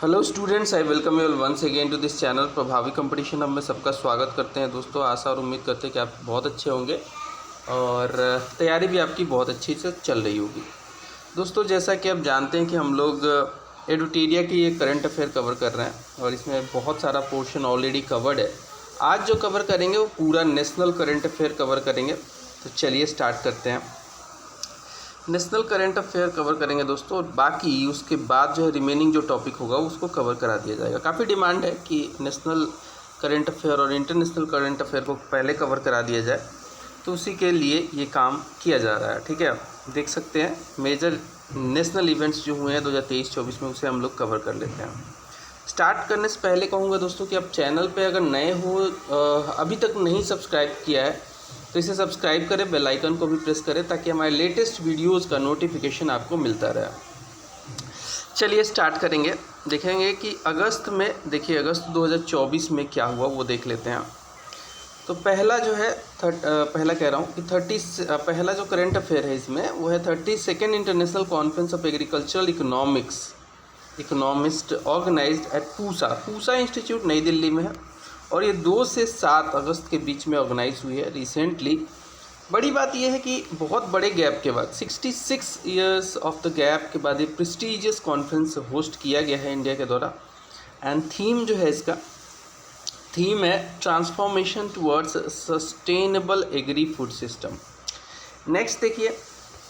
Hello students, I welcome you once again to this channel Prabhavi competition. हम में सबका स्वागत करते हैं दोस्तों। आशा और उम्मीद करते हैं कि आप बहुत अच्छे होंगे और तैयारी भी आपकी बहुत अच्छी से चल रही होगी। दोस्तों, जैसा कि आप जानते हैं कि हम लोग एडुटेरिया की ये करंट अफेयर कवर कर रहे हैं और इसमें बहुत सारा पोर्शन ऑलरेडी कवर्ड है। आज जो कवर करेंगे वो पूरा नेशनल करंट अफेयर कवर करेंगे। तो चलिए स्टार्ट करते हैं। नेशनल करंट अफेयर कवर करेंगे दोस्तों, और बाकी उसके बाद जो है रिमेनिंग जो टॉपिक होगा उसको कवर करा दिया जाएगा। काफ़ी डिमांड है कि नेशनल करंट अफेयर और इंटरनेशनल करंट अफेयर को पहले कवर करा दिया जाए, तो उसी के लिए ये काम किया जा रहा है। ठीक है, देख सकते हैं मेजर नेशनल इवेंट्स जो हुए हैं 2023-24 में, उसे हम लोग कवर कर लेते हैं। स्टार्ट करने से पहले कहूँगा दोस्तों कि आप चैनल पे अगर नए हो, अभी तक नहीं सब्सक्राइब किया है तो इसे सब्सक्राइब करें, बेल आइकन को भी प्रेस करें ताकि हमारे लेटेस्ट वीडियोस का नोटिफिकेशन आपको मिलता रहे। चलिए स्टार्ट करेंगे। देखेंगे कि अगस्त में, देखिए अगस्त 2024 में क्या हुआ वो देख लेते हैं। तो पहला जो है पहला कह रहा हूँ कि पहला जो करंट अफेयर है इसमें वो है 32nd international conference of agricultural economist organized at Pusa institute Nai Delhi में है और ये 2 से 7 अगस्त के बीच में ऑर्गेनाइज हुई है रिसेंटली। बड़ी बात यह है कि बहुत बड़े गैप के बाद 66 ईयर्स ऑफ द गैप के बाद ये प्रेस्टीजियस कॉन्फ्रेंस होस्ट किया गया है इंडिया के द्वारा। एंड थीम जो है इसका थीम है transformation towards sustainable agri food system. Next देखिए,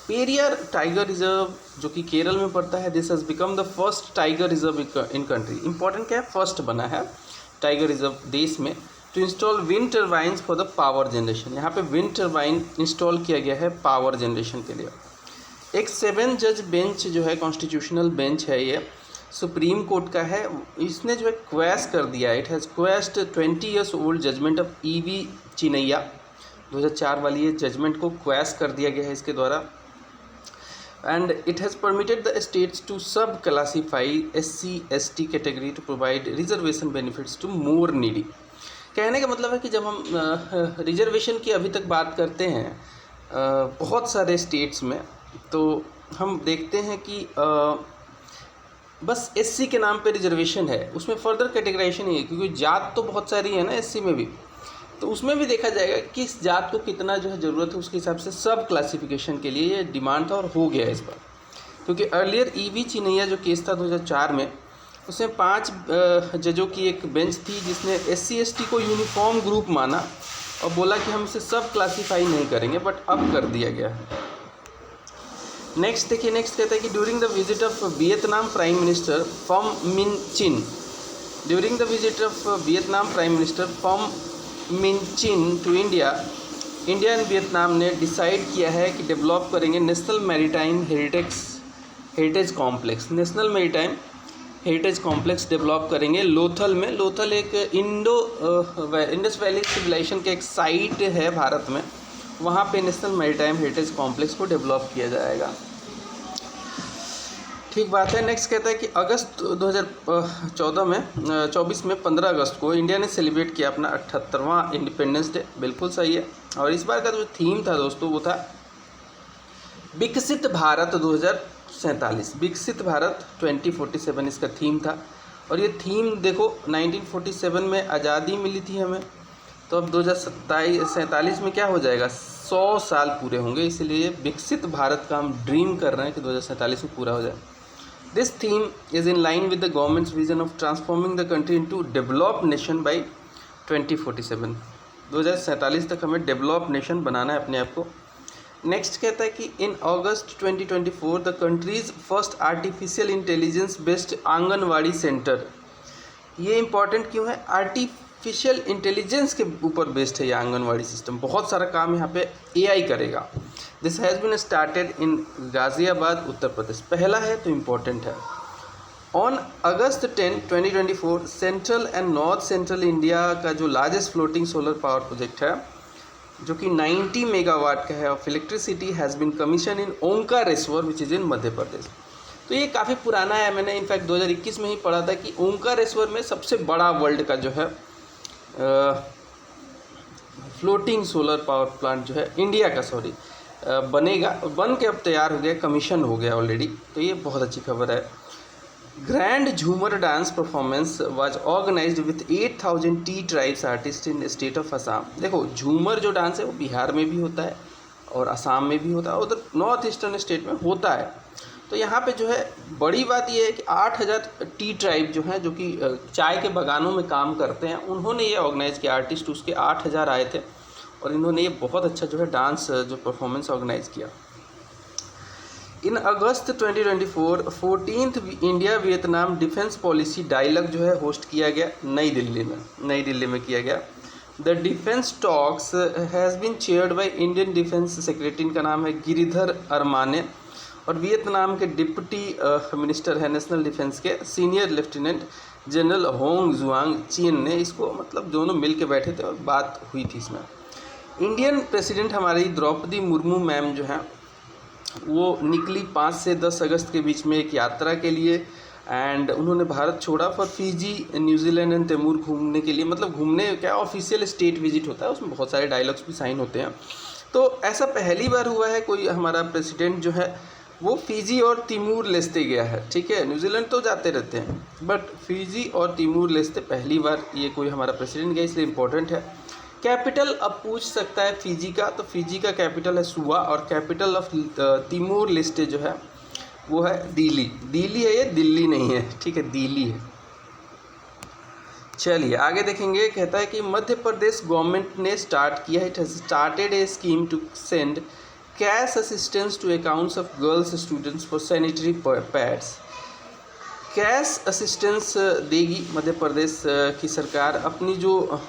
पेरियार टाइगर रिजर्व जो कि केरल में पड़ता है, this has become the first tiger reserve in country. Important क्या है, फर्स्ट बना है टाइगर रिजर्व देश में to install wind turbines for the power generation. यहाँ पे विंड टर्बाइन इंस्टॉल किया गया है पावर जनरेशन के लिए। एक 7 जज बेंच जो है, कॉन्स्टिट्यूशनल बेंच है, ये सुप्रीम कोर्ट का है। इसने जो है क्वैश कर दिया है, it has quashed 20 years old judgment of EV Chinnaiah. 2004 वाली ये जजमेंट को क्वैश कर दिया गया है इसके द्वारा। And it has permitted the states to sub-classify SC/ST category to provide reservation benefits to more needy। कहने का मतलब है कि जब हम रिजर्वेशन की अभी तक बात करते हैं बहुत सारे स्टेट्स में, तो हम देखते हैं कि बस SC के नाम पे रिजर्वेशन है, उसमें फर्दर कैटेगराइजेशन ही है, क्योंकि जात तो बहुत सारी है ना SC में भी, तो उसमें भी देखा जाएगा कि किस जात को कितना जो है ज़रूरत है, उसके हिसाब से सब क्लासिफिकेशन के लिए ये डिमांड था और हो गया है इस पर। क्योंकि अर्लियर EV चिनैया जो केस था 2004 में, उसमें 5 जजों की एक बेंच थी जिसने SC/ST को यूनिफॉर्म ग्रुप माना और बोला कि हम इसे सब क्लासीफाई नहीं करेंगे, बट अब कर दिया गया है। नेक्स्ट देखिए, नेक्स्ट कहता है कि during the visit of Vietnam prime minister form मिन चिन टू इंडिया एंड वियतनाम ने डिसाइड किया है कि डेवलप करेंगे national maritime heritage complex. National maritime heritage complex develop करेंगे लोथल में। लोथल एक इंडस वैली सिविलाइजेशन का एक साइट है भारत में, वहाँ पे नेशनल मैरीटाइम हेरिटेज कॉम्प्लेक्स को डेवलप किया जाएगा। ठीक बात है। नेक्स्ट कहता है कि अगस्त 2024 में 15 अगस्त को इंडिया ने सेलिब्रेट किया अपना 78वां इंडिपेंडेंस डे। बिल्कुल सही है। और इस बार का जो थीम था दोस्तों वो था विकसित भारत 2047, विकसित भारत 2047 इसका थीम था। और ये थीम देखो 1947 में आज़ादी मिली थी हमें, तो अब 2047 में क्या हो जाएगा, 100 साल पूरे होंगे। इसलिए विकसित भारत का हम ड्रीम कर रहे हैं कि 2047 में पूरा हो जाए। This theme is in line with the government's vision of transforming the country into developed nation by 2047। 2047 तक हमें डेवलप नेशन बनाना है अपने आप को। नेक्स्ट कहता है कि इन August 2024 the countries first artificial intelligence based anganwadi centre. ये इंपॉर्टेंट क्यों है, आर्टिफिशियल इंटेलिजेंस के ऊपर बेस्ड है ये आंगनवाड़ी सिस्टम। बहुत सारा काम यहाँ पे AI करेगा। This has been started in Ghaziabad, Uttar Pradesh. पहला है तो इम्पोर्टेंट है। On August 10, 2024 central and north central India का जो largest floating solar power project है, जो कि 90 मेगावाट का है of electricity, has been commission in Omkareshwar which is in Madhya Pradesh. तो ये काफ़ी पुराना है, मैंने इनफैक्ट 2021 में ही पढ़ा था कि ओंकारेश्वर में सबसे बड़ा वर्ल्ड का जो है फ्लोटिंग सोलर पावर प्लांट जो है इंडिया का बनेगा। बन के अब तैयार हो गया, कमीशन हो गया ऑलरेडी, तो ये बहुत अच्छी खबर है। Grand Jhumar dance performance was organized with 8,000 tea tribes artist in state of Assam. देखो झूमर जो डांस है वो बिहार में भी होता है और असम में भी होता है, उधर नॉर्थ ईस्टर्न स्टेट में होता है। तो यहाँ पे जो है बड़ी बात ये है कि 8,000 टी ट्राइब जो हैं, जो कि चाय के बागानों में काम करते हैं, उन्होंने ये ऑर्गेनाइज़ किया। आर्टिस्ट उसके 8,000 आए थे और इन्होंने ये बहुत अच्छा जो है डांस जो परफॉर्मेंस ऑर्गेनाइज़ किया। In August 2024 14th India Vietnam defence policy dialogue जो है होस्ट किया गया नई दिल्ली में किया गया। The defence talks has been chaired by Indian defence secretary, इनका नाम है गिरिधर अरमाने, और वियतनाम के डिप्टी मिनिस्टर है नेशनल डिफेंस के सीनियर लेफ्टिनेंट जनरल होंग जुआंग चीन ने इसको मतलब दोनों मिल के बैठे थे और बात हुई थी इसमें। इंडियन प्रेसिडेंट हमारी द्रौपदी मुर्मू मैम जो हैं वो निकली 5 से 10 अगस्त के बीच में एक यात्रा के लिए, एंड उन्होंने भारत छोड़ा for Fiji, New Zealand and Timor घूमने के लिए। मतलब घूमने क्या ऑफिशियल स्टेट विजिट होता है, उसमें बहुत सारे डायलॉग्स भी साइन होते हैं। तो ऐसा पहली बार हुआ है कोई हमारा प्रेसिडेंट जो है वो फिजी और तिमूर लेस्ते गया है। ठीक है, न्यूजीलैंड तो जाते रहते हैं बट फिजी और तिमूर लेस्ते पहली बार ये कोई हमारा प्रेसिडेंट गया, इसलिए इम्पोर्टेंट है। कैपिटल अब पूछ सकता है फिजी का, तो फिजी का कैपिटल है सुआ और कैपिटल ऑफ तिमूर लेस्टे जो है वो है दिल्ली। दिल्ली है, ये दिल्ली नहीं है, ठीक है, दिल्ली है। चलिए आगे देखेंगे। कहता है कि मध्य प्रदेश गवर्नमेंट ने स्टार्ट किया है, it has started a scheme to send cash assistance to accounts of girls students for sanitary pads. Cash assistance देगी मध्य प्रदेश की सरकार अपनी जो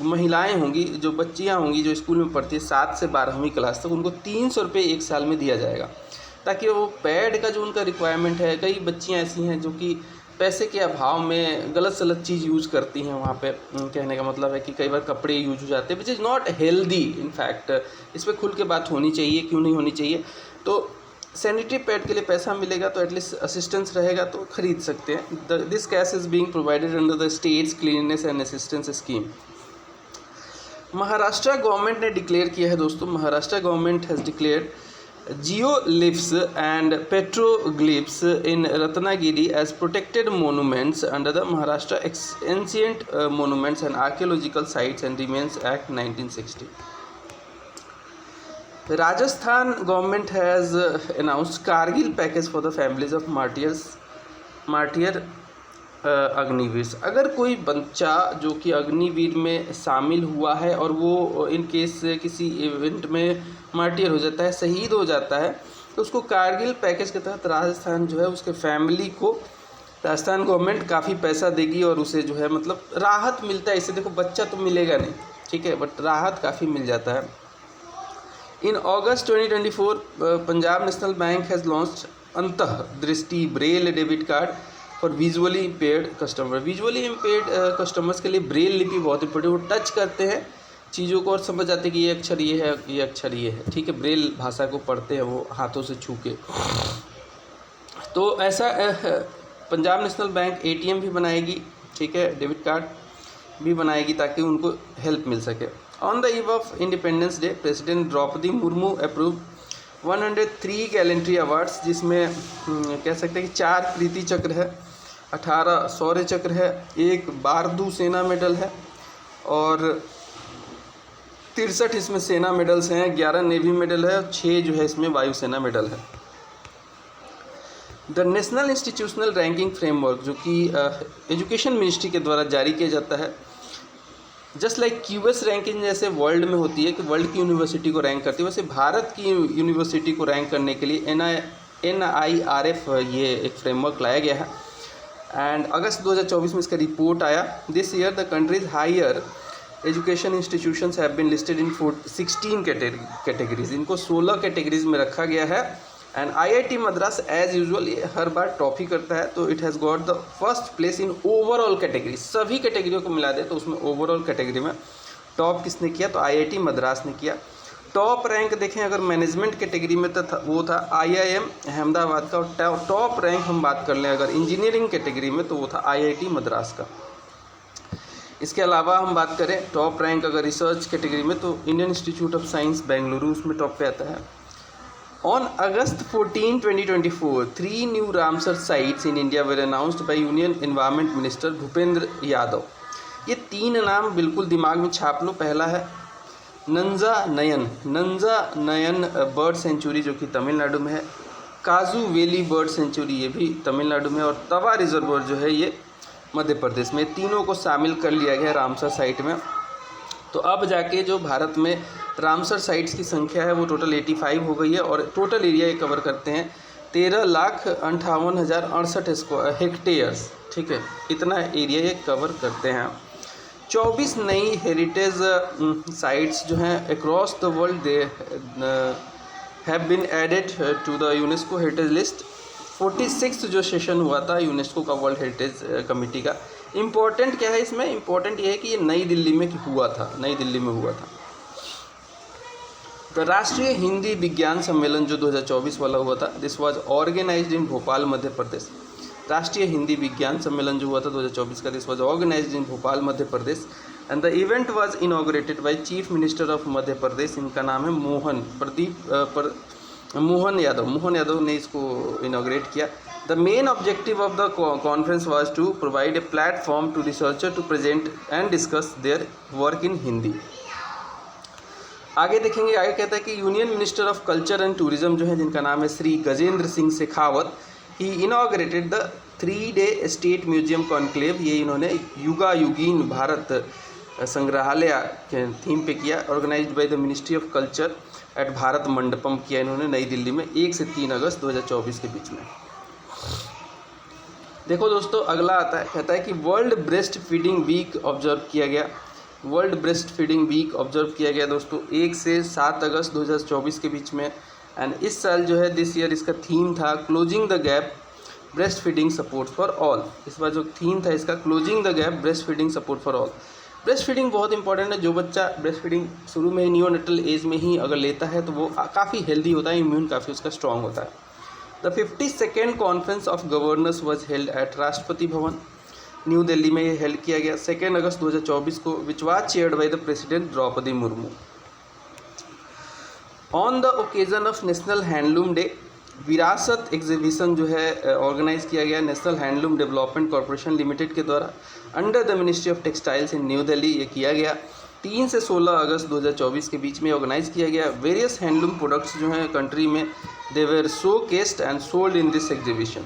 महिलाएं होंगी, जो बच्चियां होंगी जो स्कूल में पढ़ती है 7 से 12वीं क्लास तक, उनको 300 रुपये एक साल में दिया जाएगा, ताकि वो पैड का जो उनका रिक्वायरमेंट है। कई बच्चियां ऐसी हैं जो कि पैसे के अभाव में गलत सलत चीज़ यूज़ करती हैं वहाँ पे। कहने का मतलब है कि कई बार कपड़े यूज हो जाते हैं which is not healthy. In fact इस पर खुल के बात होनी चाहिए, क्यों नहीं होनी चाहिए। तो सैनिटरी पैड के लिए पैसा मिलेगा तो एटलीस्ट असिस्टेंस रहेगा तो खरीद सकते हैं। This cash is being provided under the state's cleanness and assistance scheme. Maharashtra government ने डिक्लेयर किया है दोस्तों, Maharashtra government has declared geoliths and petroglyphs in Ratnagiri as protected monuments under the Maharashtra Ancient Monuments and Archaeological Sites and Remains Act 1960. Rajasthan government has announced Kargil package for the families of martyr Agniveer. अगर कोई बच्चा जो कि अग्निवीर में शामिल हुआ है और वो इन केस किसी इवेंट में मार्टियर हो जाता है, शहीद हो जाता है, तो उसको कारगिल पैकेज के तहत राजस्थान जो है उसके फैमिली को राजस्थान गवर्नमेंट काफ़ी पैसा देगी और उसे जो है मतलब राहत मिलता है इससे। देखो बच्चा तो मिलेगा नहीं, ठीक है, बट राहत काफ़ी मिल जाता है। In August 2024 Punjab national bank has launched Antahdrishti Braille debit card for visually impaired customer. Visually impaired customers के लिए ब्रेल लिपि बहुत इंपॉर्टेंट, वो टच करते हैं चीज़ों को और समझ जाते हैं कि ये अक्षर ये है, ये अक्षर ये है, ठीक है। ब्रेल भाषा को पढ़ते हैं वो हाथों से छू के। तो ऐसा पंजाब नेशनल बैंक ATM भी बनाएगी, ठीक है, डेबिट कार्ड भी बनाएगी ताकि उनको हेल्प मिल सके। On the eve of independence day president Droupadi Murmu approve 103 gallantry awards, जिसमें कह सकते हैं कि 4 कीर्ति चक्र है, 18 शौर्य चक्र है, 1 बारदू सेना मेडल है और 63 इसमें सेना मेडल्स हैं, 11 नेवी मेडल है और 6 जो है इसमें वायुसेना मेडल है। The national institutional ranking framework जो कि एजुकेशन मिनिस्ट्री के द्वारा जारी किया जाता है, जस्ट लाइक QS रैंकिंग जैसे वर्ल्ड में होती है कि वर्ल्ड की यूनिवर्सिटी को रैंक करती है, वैसे भारत की यूनिवर्सिटी को रैंक करने के लिए NIRF ये एक फ्रेमवर्क लाया गया है। एंड अगस्त 2024 में इसका रिपोर्ट आया। This year the country's higher education institutions have been listed in 16 categories. इनको 16 कैटेगरीज में रखा गया है। And IIT Madras as usual हर बार टॉप ही करता है, तो it has got the first place in overall category. सभी कैटेगरियों को मिला दे तो उसमें ओवरऑल कैटेगरी में टॉप किसने किया, तो IIT मद्रास ने किया। टॉप रैंक देखें अगर मैनेजमेंट कैटेगरी में तो वो था IIM अहमदाबाद का, और टॉप रैंक हम बात कर लें अगर इंजीनियरिंग कैटेगरी में तो वो था IIT मद्रास का। इसके अलावा हम बात करें टॉप रैंक अगर रिसर्च कैटेगरी में तो Indian institute of science Bengaluru उसमें टॉप पे आता है। On August 14, 2024, 3 new Ramsar sites in India were announced by Union Environment Minister Bhupendra Yadav. ये 3 नाम बिल्कुल दिमाग में छाप लो। पहला है नंजा नयन बर्ड सेंचुरी जो कि तमिलनाडु में है, काजू वैली बर्ड सेंचुरी ये भी तमिलनाडु में, और तवा रिजर्वर जो है ये मध्य प्रदेश में। तीनों को शामिल कर लिया गया रामसर साइट में। तो अब जाके जो भारत में रामसर साइट्स की संख्या है वो टोटल 85 हो गई है, और टोटल एरिया ये कवर करते हैं 13,58,068 हेक्टेयर्स। ठीक है, इतना एरिया ये कवर करते हैं। 24 नई हेरिटेज साइट्स जो हैं across the world they have been added to the UNESCO heritage list. 46 जो सेशन हुआ था यूनेस्को का वर्ल्ड हेरिटेज कमेटी का। इम्पोर्टेंट क्या है इसमें? इम्पोर्टेंट ये है कि ये नई दिल्ली में हुआ था, नई दिल्ली में हुआ था। तो राष्ट्रीय हिंदी विज्ञान सम्मेलन जो 2024 वाला हुआ था, this was organized in Bhopal Madhya Pradesh. राष्ट्रीय हिंदी विज्ञान सम्मेलन जो हुआ था 2024 का, this was organized in Bhopal Madhya Pradesh and the event was inaugurated by chief minister of Madhya Pradesh. इनका नाम है मोहन यादव ने इसको इनॉग्रेट किया। The main objective of the conference was to provide a platform to researcher to present and discuss their work in Hindi. आगे देखेंगे, आगे कहता है कि union minister of culture and tourism जो है, जिनका नाम है Shri Gajendra Singh Shekhawat, he inaugurated the 3-day state museum conclave. ये इन्होंने युगायुगीन भारत संग्रहालय के थीम पे किया, organized by the ministry of culture at Bharat Mandapam किया इन्होंने नई दिल्ली में 1 से 3 अगस्त 2024 के बीच में। देखो दोस्तों, अगला आता है, कहता है कि world breastfeeding week observe किया गया। World breastfeeding week observe किया गया दोस्तों 1 से 7 अगस्त 2024 के बीच में। एंड इस साल जो है दिस ईयर इसका थीम था closing the gap breast feeding support for all. इस बार जो थीम था इसका closing the gap breast feeding support for all. Breast feeding बहुत इंपॉर्टेंट है। जो बच्चा ब्रेस्ट फीडिंग शुरू में ही नियोनेटल एज में ही अगर लेता है तो वो काफ़ी हेल्दी होता है, इम्यून काफ़ी उसका स्ट्रॉन्ग होता है। The 52nd conference of governors was held at Rashtrapati Bhavan, new Delhi में ये हेल्ड किया गया 2 अगस्त 2024 को, which was chaired by the president Droupadi Murmu. On the occasion of national handloom day, Virasat exhibition जो है ऑर्गेनाइज किया गया national handloom development corporation limited के द्वारा under the ministry of textiles in New Delhi. ये किया गया 3 से 16 अगस्त 2024 के बीच में ऑर्गेनाइज किया गया। वेरियस हैंडलूम प्रोडक्ट्स जो हैं कंट्री में they were showcased and sold in this exhibition.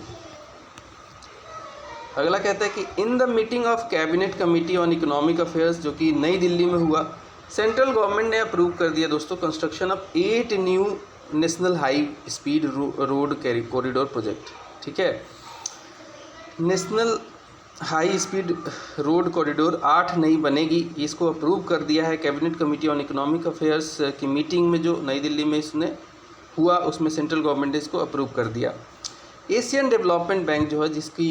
अगला कहता है कि in the meeting of cabinet committee on economic affairs जो कि नई दिल्ली में हुआ, सेंट्रल गवर्नमेंट ने अप्रूव कर दिया दोस्तों construction of 8 new national high speed road corridor project. ठीक है, national high speed road corridor 8 नई बनेगी, इसको अप्रूव कर दिया है cabinet committee on economic affairs की मीटिंग में जो नई दिल्ली में इसने हुआ, उसमें सेंट्रल गवर्नमेंट ने इसको अप्रूव कर दिया। एशियन डेवलपमेंट बैंक जो है जिसकी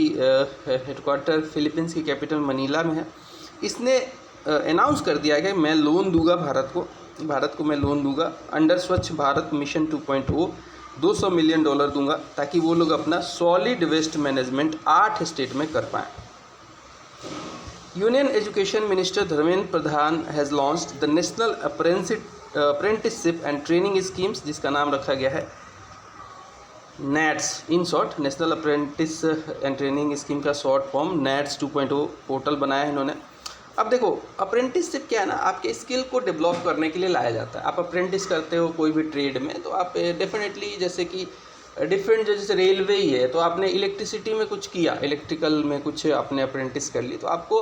हेडक्वार्टर फिलीपींस की कैपिटल मनीला में है, इसने अनाउंस कर दिया है कि मैं लोन दूंगा भारत को मैं लोन दूंगा अंडर स्वच्छ भारत मिशन 2.0 $200 मिलियन दूंगा ताकि वो लोग अपना सॉलिड वेस्ट मैनेजमेंट 8 स्टेट में कर पाएँ। Union education minister Dharmendra Pradhan has launched the national apprenticeship and training schemes, जिसका नाम रखा गया है nets, in short national apprentice and training scheme का शॉर्ट फॉर्म नेट्स 2.0 पोर्टल बनाया है इन्होंने। अब देखो अप्रेंटिसशिप क्या है ना, आपके स्किल को डेवलप करने के लिए लाया जाता है। आप अप्रेंटिस करते हो कोई भी ट्रेड में तो आप डेफिनेटली जैसे कि डिफरेंट जैसे रेलवे ही है तो आपने इलेक्ट्रिसिटी में कुछ किया, इलेक्ट्रिकल में कुछ आपने अप्रेंटिस कर ली तो आपको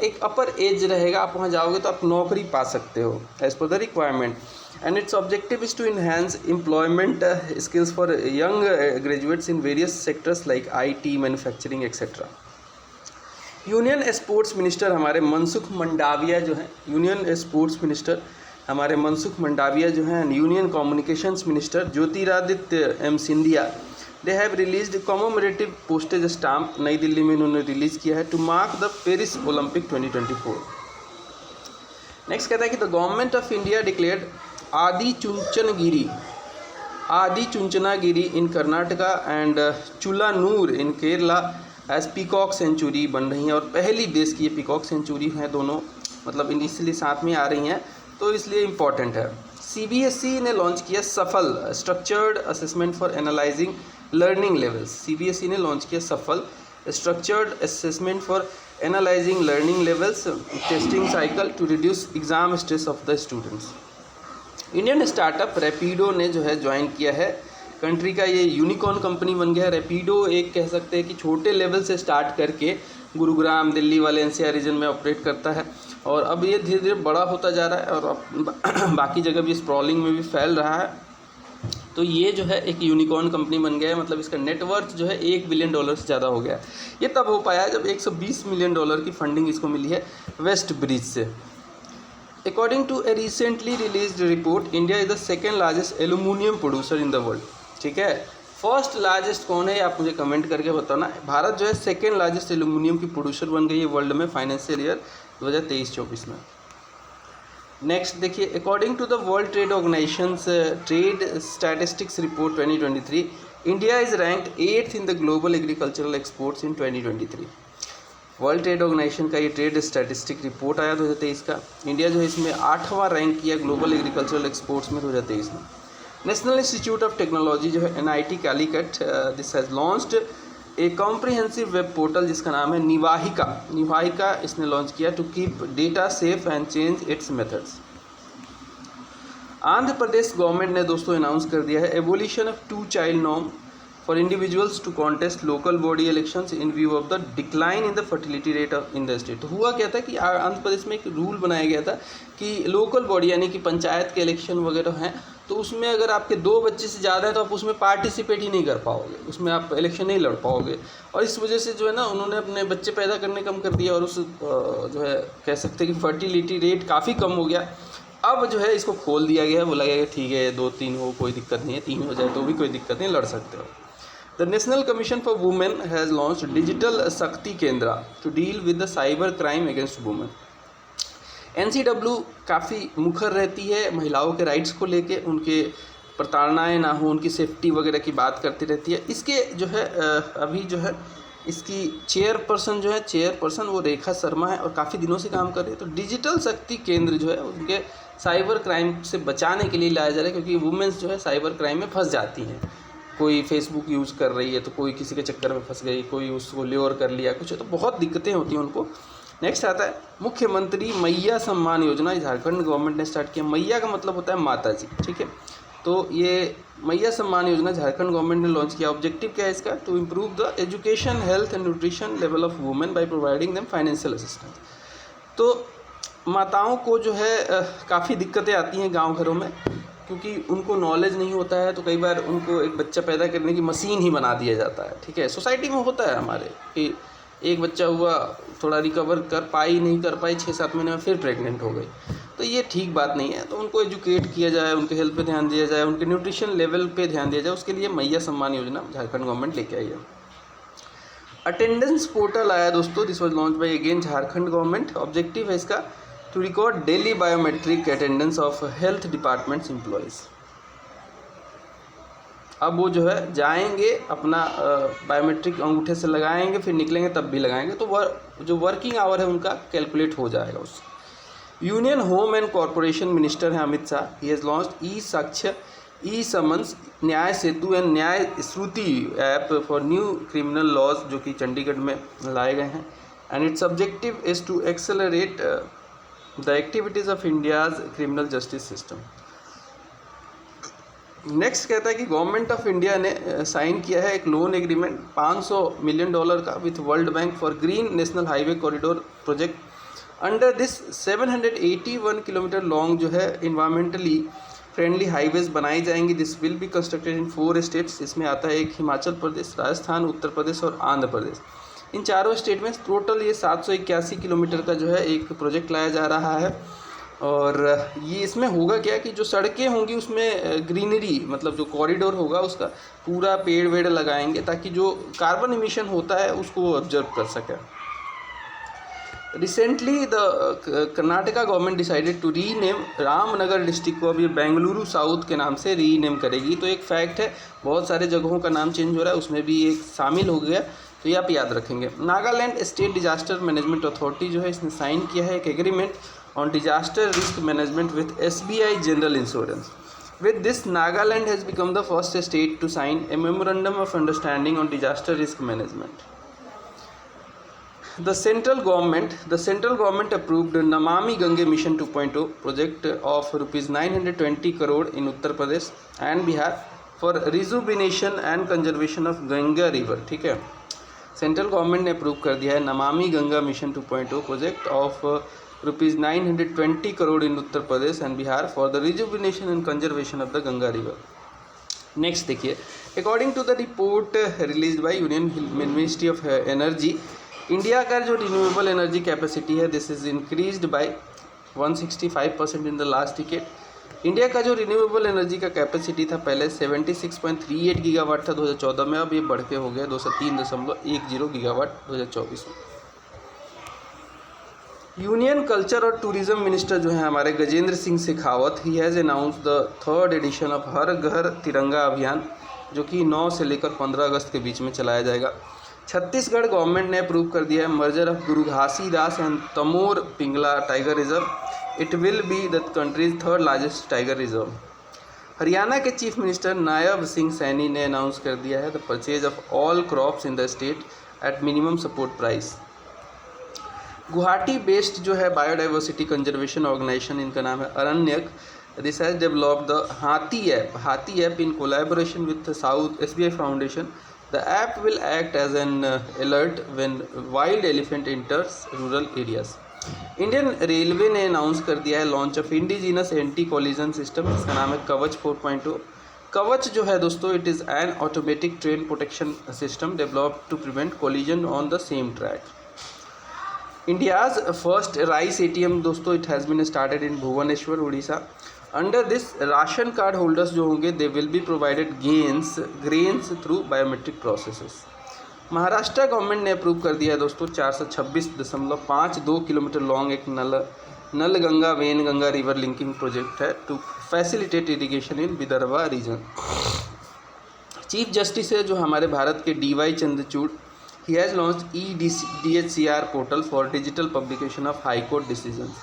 एक अपर एज रहेगा, आप वहाँ जाओगे तो आप नौकरी पा सकते हो एज पर the requirement. And its objective is to enhance employment skills for young graduates in various sectors like IT, manufacturing etcetera. Union sports minister हमारे मनसुख मंडाविया जो हैं, यूनियन स्पोर्ट्स मिनिस्टर हमारे मनसुख मंडाविया जो हैं, union communications minister Jyotiraditya M Scindia, they have released commemorative postage stamp, New Delhi में इन्होंने release किया है to mark the Paris Olympic 2024। Next कहता है कि the government of India declared Adi Chunchanagiri in Karnataka and Chulannur in Kerala as peacock sanctuary बन रही हैं, और पहली देश की ये पीकॉक सेंचुरी हैं, दोनों मतलब इनिशियली साथ में आ रही हैं तो इसलिए इम्पॉर्टेंट है। CBSE ने लॉन्च किया SAFAL structured assessment for analysing learning levels. CBSE ने लॉन्च किया SAFAL structured assessment for analysing learning levels testing cycle to reduce exam stress of the students. Indian startup Rapido ने जो है ज्वाइन किया है, कंट्री का ये यूनिकॉर्न कंपनी बन गया है। रैपिडो एक कह सकते हैं कि छोटे लेवल से स्टार्ट करके गुरुग्राम, दिल्ली वाले NCR रीजन में ऑपरेट करता है और अब ये धीरे धीरे बड़ा होता जा रहा है और अब बाकी जगह भी स्प्रॉलिंग में भी फैल रहा है। तो ये जो है एक यूनिकॉर्न कंपनी बन गया है, मतलब इसका नेटवर्थ जो है $1 बिलियन से ज़्यादा हो गया है। ये तब हो पाया जब $120 मिलियन की फंडिंग इसको मिली है वेस्ट ब्रिज से। According to a recently released report, India is the second largest aluminium producer in the world. ठीक है, फर्स्ट लार्जेस्ट कौन है आप मुझे कमेंट करके बताना। भारत जो है सेकेंड लार्जेस्ट एल्यूमिनियम की प्रोड्यूसर बन गई है वर्ल्ड में फाइनेंशियल ईयर 2023-24 में। नेक्स्ट देखिए, according to the world trade organizations trade statistics report 2023, India is ranked 8th in the global agricultural exports in 2023। World trade organization का ये ट्रेड स्टैटिस्टिक रिपोर्ट आया 2023 का। इंडिया जो है इसमें 8वां रैंक किया ग्लोबल एग्रीकल्चरल एक्सपोर्ट्स में 2023 में। नेशनल इंस्टीट्यूट ऑफ टेक्नोलॉजी जो है NIT Calicut, this has launched a comprehensive web portal जिसका नाम है निवाहिका इसने लॉन्च किया to keep data safe and change its methods. Andhra Pradesh government ने दोस्तों अनाउंस कर दिया है abolition of 2 child norm for individuals to contest local body elections in view of the decline in the fertility rate of in the state. तो हुआ क्या था कि आंध्र प्रदेश में एक रूल बनाया गया था कि लोकल बॉडी यानी कि पंचायत के इलेक्शन वगैरह हैं तो उसमें अगर आपके 2 बच्चे से ज़्यादा है तो आप उसमें पार्टिसिपेट ही नहीं कर पाओगे, उसमें आप इलेक्शन नहीं लड़ पाओगे। और इस वजह से जो है ना उन्होंने अपने बच्चे पैदा करने कम कर दिया और उस जो है कह सकते हैं कि फर्टिलिटी रेट काफ़ी कम हो गया। अब जो है इसको खोल दिया गया है, बोला गया ठीक है 2-3 हो कोई दिक्कत नहीं है, 3 हो जाए तो भी कोई दिक्कत नहीं, लड़ सकते हो। The national commission for women has launched digital Shakti Kendra to deal with the cyber crime against women. NCW काफ़ी मुखर रहती है महिलाओं के राइट्स को लेके, उनके प्रताड़नाएँ ना हो, उनकी सेफ्टी वगैरह की बात करती रहती है। इसके जो है अभी जो है इसकी चेयरपर्सन वो रेखा शर्मा है और काफ़ी दिनों से काम कर रही है। तो डिजिटल शक्ति केंद्र जो है उनके साइबर क्राइम से बचाने के लिए लाया जा रहा है, क्योंकि वुमेन्स जो है साइबर क्राइम में फंस जाती हैं। कोई फेसबुक यूज़ कर रही है तो कोई किसी के चक्कर में फंस गई, कोई उसको ल्योर कर लिया कुछ, तो बहुत दिक्कतें होती हैं उनको। नेक्स्ट आता है मुख्यमंत्री मैया सम्मान योजना, झारखंड गवर्नमेंट ने स्टार्ट किया। मैया का मतलब होता है माता जी, ठीक है। तो ये मैया सम्मान योजना झारखंड गवर्नमेंट ने लॉन्च किया। ऑब्जेक्टिव क्या है इसका? To improve the education, health and nutrition level of women by providing them financial assistance. तो माताओं को जो है काफ़ी दिक्कतें आती हैं गांव घरों में, क्योंकि उनको नॉलेज नहीं होता है, तो कई बार उनको एक बच्चा पैदा करने की मशीन ही बना दिया जाता है, ठीक है। सोसाइटी में होता है हमारे कि एक बच्चा हुआ, थोड़ा रिकवर नहीं कर पाई 6-7 महीने में फिर प्रेग्नेंट हो गई, तो ये ठीक बात नहीं है। तो उनको एजुकेट किया जाए, उनके हेल्थ पे ध्यान दिया जाए, उनके न्यूट्रिशन लेवल पे ध्यान दिया जाए, उसके लिए मैया सम्मान योजना झारखंड गवर्नमेंट लेके आई है। अटेंडेंस पोर्टल आया दोस्तों, this was launch by again Jharkhand government. Objective है इसका to record daily biometric attendance of health departments employees. अब वो जो है जाएंगे अपना बायोमेट्रिक अंगूठे से लगाएंगे, फिर निकलेंगे तब भी लगाएंगे, तो जो वर्किंग आवर है उनका कैलकुलेट हो जाएगा उससे। Union home and corporation minister हैं Amit Shah, he has launched e Sakshya, e summons, Nyaya Setu and Nyaya Shruti app for new criminal laws, जो कि चंडीगढ़ में लाए गए हैं। And its objective is to accelerate the activities of India's criminal justice system. Next कहता है कि गवर्नमेंट ऑफ इंडिया ने साइन किया है एक लोन एग्रीमेंट $500 मिलियन का with world bank for green national highway corridor project. Under this 781 kilometre long जो है इन्वायरमेंटली फ्रेंडली हाईवेज बनाई जाएंगी। This will be constructed in 4 states. इसमें आता है एक हिमाचल प्रदेश, राजस्थान, उत्तर प्रदेश और आंध्र प्रदेश। इन चारों स्टेट में टोटल ये 781 किलोमीटर का जो है एक प्रोजेक्ट लाया जा रहा है। और ये इसमें होगा क्या कि जो सड़कें होंगी उसमें ग्रीनरी, मतलब जो कॉरिडोर होगा उसका पूरा पेड़ वेड़ लगाएंगे ताकि जो कार्बन इमिशन होता है उसको ऑब्जर्व कर सके। Recently the Karnataka government decided to rename Ramnagar district को अब ये बेंगलुरु साउथ के नाम से रीनेम करेगी। तो एक फैक्ट है, बहुत सारे जगहों का नाम चेंज हो रहा है, उसमें भी एक शामिल हो गया, तो ये आप याद रखेंगे। Nagaland state disaster management authority जो है इसने साइन किया है एक agreement on disaster risk management with SBI General Insurance. With this, Nagaland has become the first state to sign a memorandum of understanding on disaster risk management. The central government approved Namami Gange Mission 2.0 project of rupees 920 crore in Uttar Pradesh and Bihar for rejuvenation and conservation of Ganga river. ठीक है, central government ने approve कर दिया है Namami Gange mission 2.0 project of rupees 920 crore in Uttar Pradesh and Bihar for the rejuvenation and conservation of the Ganga river. Next देखिए, according to the report release by union ministry of energy, India का जो renewable energy capacity है this is increased by 165% in the last decade. India का जो renewable energy का capacity था पहले 76.38 gigawatt था 2014 में, अब ये बढ़ के हो गया 203.10 गीगावाट 2024 में. यूनियन कल्चर और टूरिज्म मिनिस्टर जो है हमारे Gajendra Singh Shekhawat, he has announce the 3rd edition of Har Ghar Tiranga अभियान, जो कि 9 से लेकर 15 अगस्त के बीच में चलाया जाएगा. छत्तीसगढ़ गवर्नमेंट ने अप्रूव कर दिया है merger of Guru Ghasidas and Tamor Pingla tiger reserve. It will be the country's 3rd largest tiger reserve. Haryana के चीफ मिनिस्टर नायब सिंह सैनी ने अनाउंस कर दिया है the purchase of all crops in the state at minimum support price. Guwahati based जो है बायोडाइवर्सिटी कंजर्वेशन ऑर्गेनाइजेशन, इनका नाम है Aaranyak, this has developed the Hathi app in collaboration with south SBI foundation. The app will act as an alert when wild elephant enters rural areas. Indian railway ने announce कर दिया है launch of indigenous anti collision system, इसका नाम है कवच 4.0. कवच जो है दोस्तों, it is an automatic train protection system developed to prevent collision on the same track. India's first rice ATM दोस्तों, it has been started in Bhubaneswar Orissa. Under this ration card holders जो होंगे they will be provided grains through biometric processes. Maharashtra government ने approve कर दिया है दोस्तों 426.52 kilometre long एक Nal Ganga Wain Ganga river linking project है to facilitate irrigation in Vidarbha reason. Chief justice है जो हमारे भारत के DY Chandrachud, he has launch DHCR portal for digital publication of high court decisions.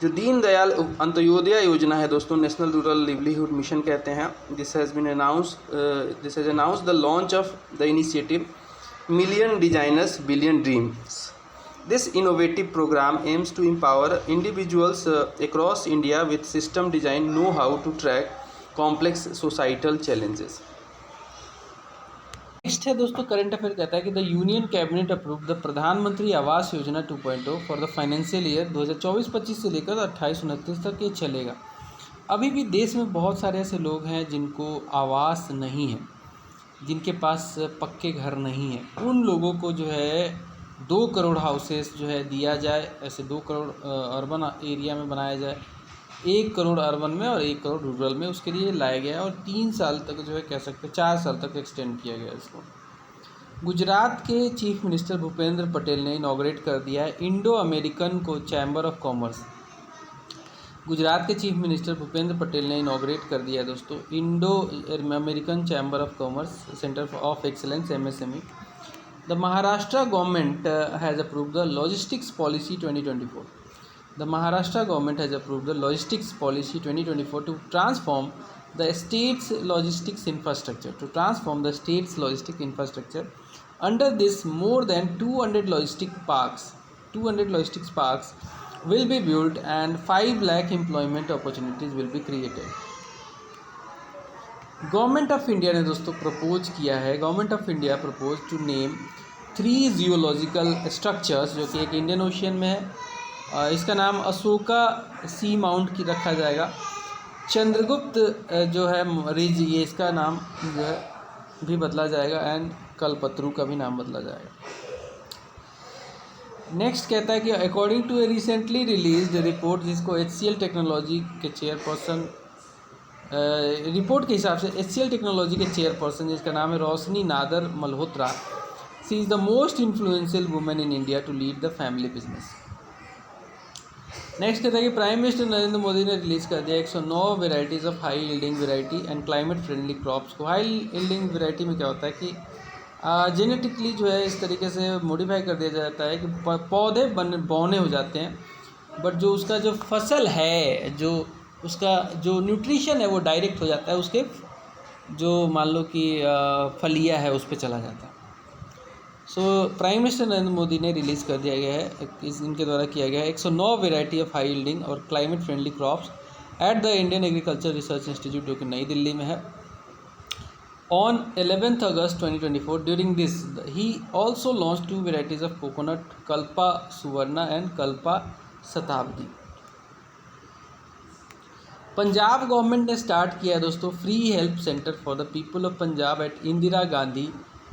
जो दीनदयाल अंत्योदय योजना है दोस्तों, नेशनल रूरल लिवलीहुड मिशन कहते हैं, this has announced the launch of the initiative Million Designers Billion Dreams. This innovative program aims to empower individuals across India with system design know-how to track complex societal challenges. Next है दोस्तों current affair, कहता है कि the union cabinet approve the प्रधानमंत्री Awas Yojana 2.0 for the financial year 2024-25 से लेकर 28-29 तक ये चलेगा. अभी भी देश में बहुत सारे ऐसे लोग हैं जिनको आवास नहीं है, जिनके पास पक्के घर नहीं है. उन लोगों को जो है 2 करोड़ हाउसेस जो है दिया जाए, ऐसे 2 करोड़ अर्बन एरिया में बनाया जाए, 1 करोड़ अर्बन में और 1 करोड़ रूरल में. उसके लिए लाया गया है और 3 साल तक जो है कह सकते हैं 4 साल तक एक्सटेंड किया गया इसको. गुजरात के चीफ मिनिस्टर भूपेंद्र पटेल ने इनॉग्रेट कर दिया है इंडो अमेरिकन को चैम्बर ऑफ कॉमर्स. गुजरात के चीफ मिनिस्टर भूपेंद्र पटेल ने इनॉग्रेट कर दिया है दोस्तों Indo American chamber of commerce centre of excellence MSME. The Maharashtra government has approved the logistics policy 2024. The Maharashtra government has approved the logistics policy 2024 to transform the state's logistics infrastructure. Under this more than 200 logistics parks will be built and 5 lakh employment opportunities will be created. Government of India ने दोस्तों propose किया है, government of India propose to name 3 geological structures जो कि एक Indian ocean में है. इसका नाम अशोका सी माउंट की रखा जाएगा. चंद्रगुप्त जो है रिज, ये इसका नाम जो है भी बदला जाएगा एंड कल्पतरू का भी नाम बदला जाएगा. नेक्स्ट कहता है कि according to a recently released report, जिसको HCL टेक्नोलॉजी के चेयरपर्सन, रिपोर्ट के हिसाब से HCL टेक्नोलॉजी के चेयरपर्सन जिसका नाम है Roshni Nadar Malhotra, she is the most influential women in India to lead the family business. Next कहता है कि प्राइम मिनिस्टर नरेंद्र मोदी ने रिलीज़ कर दिया 109 varieties of high yielding variety and climate friendly crops को. हाई यील्डिंग वेराइटी में क्या होता है कि जेनेटिकली जो है इस तरीके से मॉडिफाई कर दिया जाता है कि पौधे बोने हो जाते हैं बट जो उसका जो फसल है, जो उसका जो न्यूट्रिशन है वो डायरेक्ट हो जाता है उसके जो मान लो कि फलिया है उस पर चला जाता है। So prime minister Narendra Modi ने रिलीज़ कर दिया गया है, इनके द्वारा किया गया है 109 वेराइटी ऑफ हाई यील्डिंग और climate friendly crops at the Indian agriculture research institute, जो कि नई दिल्ली में है। On 11th August 2024, during this, he also launched 2 varieties of coconut, Kalpa Suvarna and Kalpa Shatabdi. Punjab government ने स्टार्ट किया है दोस्तों free help centre for the people of Punjab at Indira Gandhi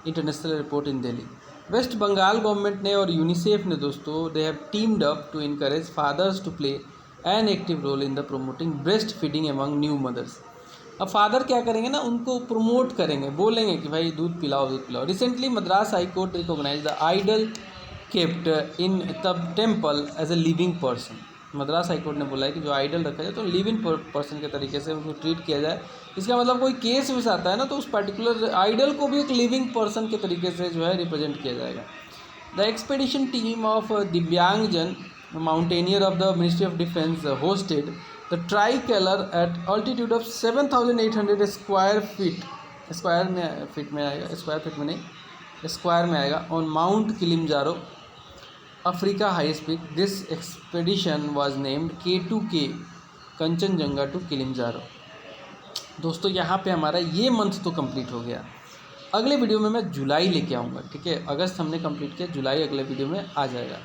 international airport in Delhi. West Bengal government ने और UNICEF ने दोस्तों they have teamed up to encourage fathers to play an active role in the promoting breast feeding among new mothers. अब father क्या करेंगे ना, उनको promote करेंगे, बोलेंगे कि भाई दूध पिलाओ दूध पिलाओ। Recently Madras high court recognise the idol kept in the temple as a living person. Madras high court ने बोला है कि जो आइडल रखा जाए तो लिविंग पर्सन के तरीके से उनको ट्रीट किया जाए। इसका मतलब कोई केस विस आता है ना तो उस पर्टिकुलर आइडल को भी एक लिविंग पर्सन के तरीके से जो है रिप्रेजेंट किया जाएगा। The expedition team of Divyangjan mountaineer of the ministry of defence hosted the tricolour at altitude of 7,800 square feet में आएगा on mount Kilimanjaro Africa highest peak. This expedition was named K2K Kanchenjunga to Kilimanjaro. दोस्तों यहाँ पे हमारा ये month तो complete हो गया। अगले वीडियो में मैं जुलाई लेके आऊँगा, ठीक है। अगस्त हमने कंप्लीट किया, जुलाई अगले वीडियो में आ जाएगा।